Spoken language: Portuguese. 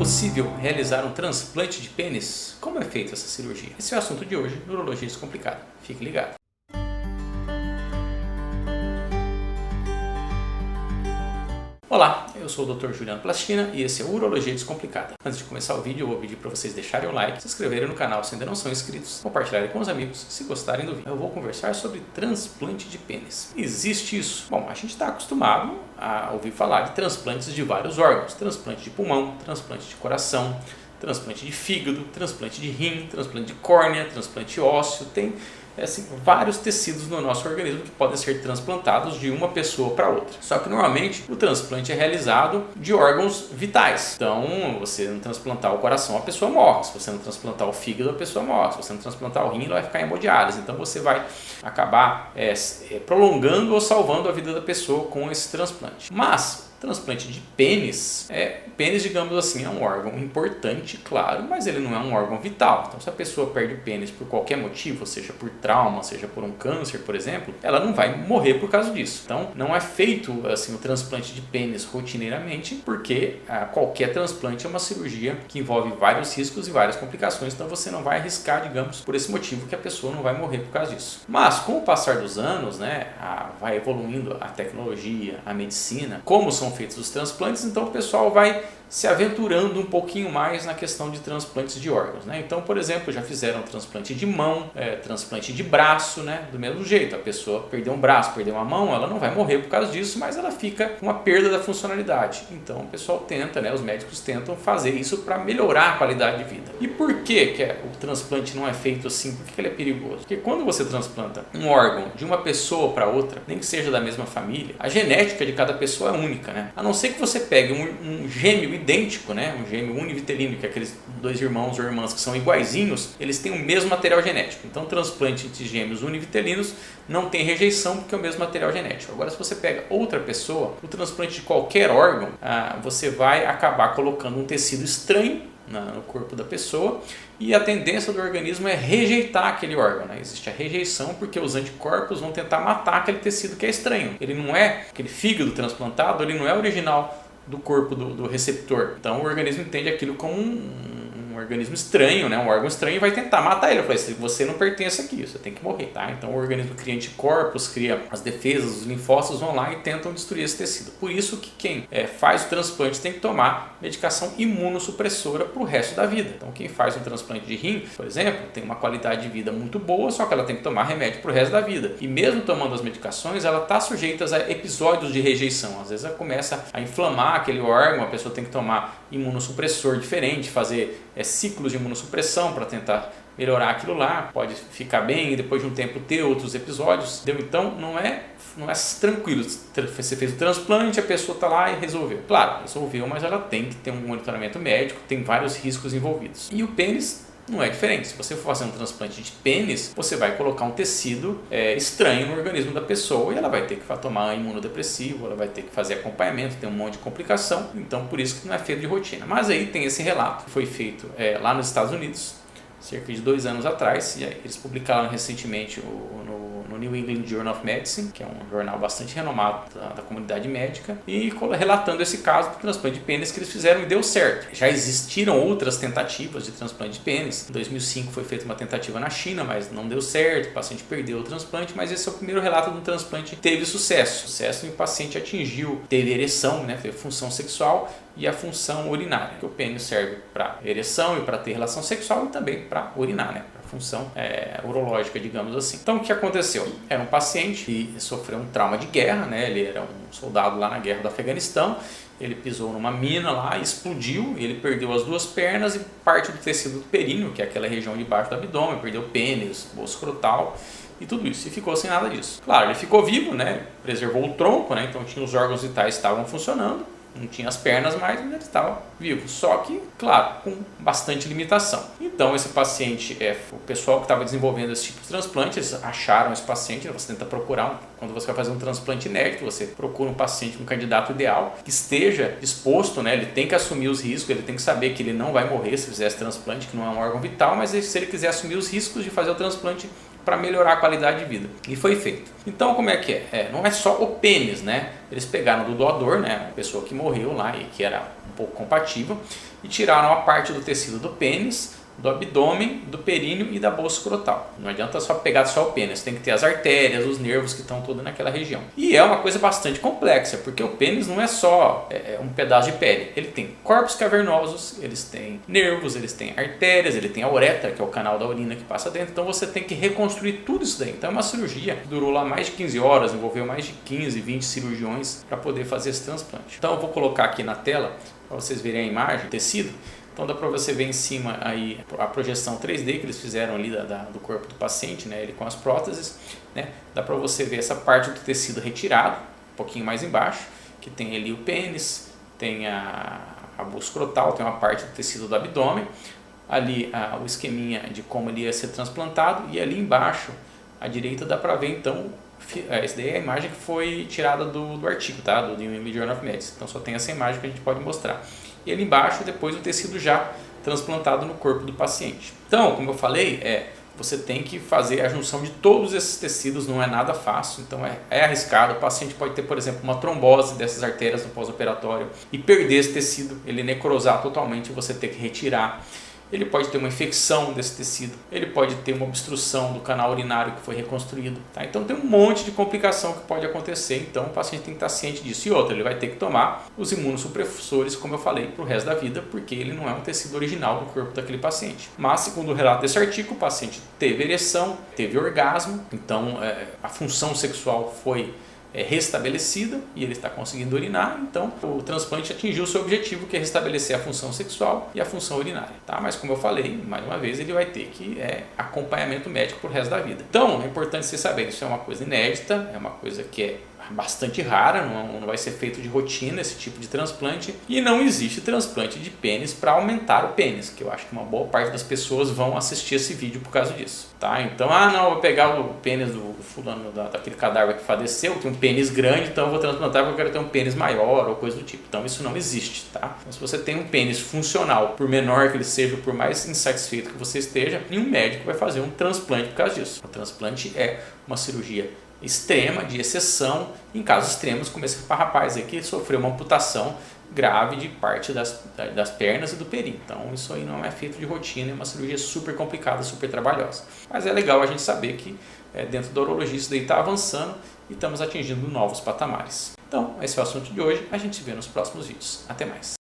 possível realizar um transplante de pênis? Como é feita essa cirurgia? Esse é o assunto de hoje no Urologia Descomplicada. Fique ligado. Olá, eu sou o Dr. Juliano Plastina e esse é o Urologia Descomplicada. Antes de começar o vídeo, eu vou pedir para vocês deixarem o like, se inscreverem no canal se ainda não são inscritos, compartilharem com os amigos se gostarem do vídeo. Eu vou conversar sobre transplante de pênis. Existe isso? Bom, a gente está acostumado a ouvir falar de transplantes de vários órgãos. Transplante de pulmão, transplante de coração, transplante de fígado, transplante de rim, transplante de córnea, transplante ósseo. Tem vários tecidos no nosso organismo que podem ser transplantados de uma pessoa para outra. Só que normalmente o transplante é realizado de órgãos vitais. Então, você não transplantar o coração, a pessoa morre. Se você não transplantar o fígado, a pessoa morre. Se você não transplantar o rim, ela vai ficar em hemodiálise. Então, você vai acabar prolongando ou salvando a vida da pessoa com esse transplante. Mas transplante de pênis, pênis, digamos assim, é um órgão importante, claro, mas ele não é um órgão vital. Então, se a pessoa perde o pênis por qualquer motivo, seja por trauma, seja por um câncer, por exemplo, ela não vai morrer por causa disso. Então, não é feito assim o transplante de pênis rotineiramente, porque qualquer transplante é uma cirurgia que envolve vários riscos e várias complicações, então você não vai arriscar, digamos, por esse motivo que a pessoa não vai morrer por causa disso. Mas, com o passar dos anos, vai evoluindo a tecnologia, a medicina, como são feitos os transplantes, então o pessoal vai se aventurando um pouquinho mais na questão de transplantes de órgãos, Então, por exemplo, já fizeram transplante de mão, transplante de braço, Do mesmo jeito, a pessoa perdeu um braço, perdeu uma mão, ela não vai morrer por causa disso, mas ela fica com uma perda da funcionalidade. Então, o pessoal tenta, os médicos tentam fazer isso para melhorar a qualidade de vida. E por que o transplante não é feito assim? Por que ele é perigoso? Porque quando você transplanta um órgão de uma pessoa para outra, nem que seja da mesma família, a genética de cada pessoa é única, A não ser que você pegue um gêmeo idêntico, um gêmeo univitelino, que é aqueles dois irmãos ou irmãs que são iguaizinhos, eles têm o mesmo material genético. Então, transplante de gêmeos univitelinos não tem rejeição porque é o mesmo material genético. Agora, se você pega outra pessoa, o transplante de qualquer órgão, você vai acabar colocando um tecido estranho no corpo da pessoa e a tendência do organismo é rejeitar aquele órgão. Existe a rejeição porque os anticorpos vão tentar matar aquele tecido que é estranho. Ele não é, aquele fígado transplantado, ele não é original do corpo do receptor. Então o organismo entende aquilo como um organismo estranho, um órgão estranho, e vai tentar matar ele. Eu falei, você não pertence aqui, você tem que morrer, Então o organismo cria anticorpos, cria as defesas, os linfócitos vão lá e tentam destruir esse tecido. Por isso que quem faz o transplante tem que tomar medicação imunossupressora para o resto da vida. Então quem faz um transplante de rim, por exemplo, tem uma qualidade de vida muito boa, só que ela tem que tomar remédio para o resto da vida. E mesmo tomando as medicações, ela está sujeita a episódios de rejeição. Às vezes ela começa a inflamar aquele órgão, a pessoa tem que tomar imunossupressor diferente, fazer ciclos de imunossupressão para tentar melhorar aquilo lá, pode ficar bem e depois de um tempo ter outros episódios, Então não é tranquilo, você fez o transplante, a pessoa está lá e resolveu. Claro, resolveu, mas ela tem que ter um monitoramento médico, tem vários riscos envolvidos. E o pênis não é diferente. Se você for fazer um transplante de pênis, você vai colocar um tecido estranho no organismo da pessoa e ela vai ter que tomar imunodepressivo, ela vai ter que fazer acompanhamento, tem um monte de complicação. Então, por isso que não é feito de rotina. Mas aí tem esse relato que foi feito lá nos Estados Unidos, cerca de 2 anos atrás, e eles publicaram recentemente no New England Journal of Medicine, que é um jornal bastante renomado da comunidade médica, e relatando esse caso do transplante de pênis que eles fizeram e deu certo. Já existiram outras tentativas de transplante de pênis. Em 2005 foi feita uma tentativa na China, mas não deu certo, o paciente perdeu o transplante, mas esse é o primeiro relato de um transplante que teve sucesso. E o paciente teve ereção, teve função sexual e a função urinária, que o pênis serve para ereção e para ter relação sexual e também para urinar, para função urológica, digamos assim. Então, o que aconteceu? Era um paciente que sofreu um trauma de guerra, ele era um soldado lá na guerra do Afeganistão, ele pisou numa mina lá, explodiu, ele perdeu as 2 pernas e parte do tecido do períneo, que é aquela região de baixo do abdômen, perdeu pênis, bolso escrotal e tudo isso, e ficou sem nada disso. Claro, ele ficou vivo, preservou o tronco, então tinha os órgãos vitais que estavam funcionando, não tinha as pernas mais, mas ele estava vivo. Só que, claro, com bastante limitação. Então, esse paciente, o pessoal que estava desenvolvendo esse tipo de transplante, eles acharam esse paciente, você tenta procurar, quando você vai fazer um transplante inédito, você procura um paciente, um candidato ideal, que esteja disposto, ele tem que assumir os riscos, ele tem que saber que ele não vai morrer se fizer esse transplante, que não é um órgão vital, mas se ele quiser assumir os riscos de fazer o transplante, para melhorar a qualidade de vida. E foi feito. Então como é que é? Não é só o pênis, né? Eles pegaram do doador, né, uma pessoa que morreu lá e que era um pouco compatível, e tiraram a parte do tecido do pênis, do abdômen, do períneo e da bolsa escrotal. Não adianta só pegar só o pênis, tem que ter as artérias, os nervos que estão todos naquela região. E é uma coisa bastante complexa, porque o pênis não é só um pedaço de pele. Ele tem corpos cavernosos, eles têm nervos, eles têm artérias, ele tem a uretra, que é o canal da urina que passa dentro. Então você tem que reconstruir tudo isso daí. Então é uma cirurgia que durou lá mais de 15 horas, envolveu mais de 15, 20 cirurgiões para poder fazer esse transplante. Então eu vou colocar aqui na tela para vocês verem a imagem, o tecido. Então dá para você ver em cima aí a projeção 3D que eles fizeram ali do corpo do paciente, né, ele com as próteses, né, dá para você ver essa parte do tecido retirado, um pouquinho mais embaixo, que tem ali o pênis, tem a bolsa escrotal, tem uma parte do tecido do abdômen, ali o esqueminha de como ele ia ser transplantado, e ali embaixo, à direita, dá para ver então, essa daí é a imagem que foi tirada do artigo, tá? Do New England Journal of Medicine, então só tem essa imagem que a gente pode mostrar. E ali embaixo depois o tecido já transplantado no corpo do paciente. Então, como eu falei, você tem que fazer a junção de todos esses tecidos, não é nada fácil, então é arriscado. O paciente pode ter, por exemplo, uma trombose dessas artérias no pós-operatório e perder esse tecido, ele necrosar totalmente e você ter que retirar. Ele pode ter uma infecção desse tecido, ele pode ter uma obstrução do canal urinário que foi reconstruído. Tá? Então tem um monte de complicação que pode acontecer, então o paciente tem que estar ciente disso. E outra, ele vai ter que tomar os imunossupressores, como eu falei, para o resto da vida, porque ele não é um tecido original do corpo daquele paciente. Mas, segundo o relato desse artigo, o paciente teve ereção, teve orgasmo, então a função sexual foi restabelecida e ele está conseguindo urinar, então o transplante atingiu o seu objetivo, que é restabelecer a função sexual e a função urinária, tá? Mas como eu falei, mais uma vez, ele vai ter que acompanhamento médico pro resto da vida. Então é importante você saber, isso é uma coisa inédita, é uma coisa que é bastante rara, não vai ser feito de rotina esse tipo de transplante, e não existe transplante de pênis para aumentar o pênis, que eu acho que uma boa parte das pessoas vão assistir esse vídeo por causa disso, tá? Então, não, eu vou pegar o pênis do fulano, daquele cadáver que faleceu, tem um pênis grande, então eu vou transplantar porque eu quero ter um pênis maior ou coisa do tipo. Então isso não existe, tá? Então, se você tem um pênis funcional, por menor que ele seja, por mais insatisfeito que você esteja, nenhum médico vai fazer um transplante por causa disso. O transplante é uma cirurgia extrema, de exceção, em casos extremos, como esse rapaz aí que sofreu uma amputação grave de parte das pernas e do períneo. Então isso aí não é feito de rotina, é uma cirurgia super complicada, super trabalhosa. Mas é legal a gente saber que dentro da urologia isso daí está avançando e estamos atingindo novos patamares. Então esse é o assunto de hoje, a gente se vê nos próximos vídeos. Até mais!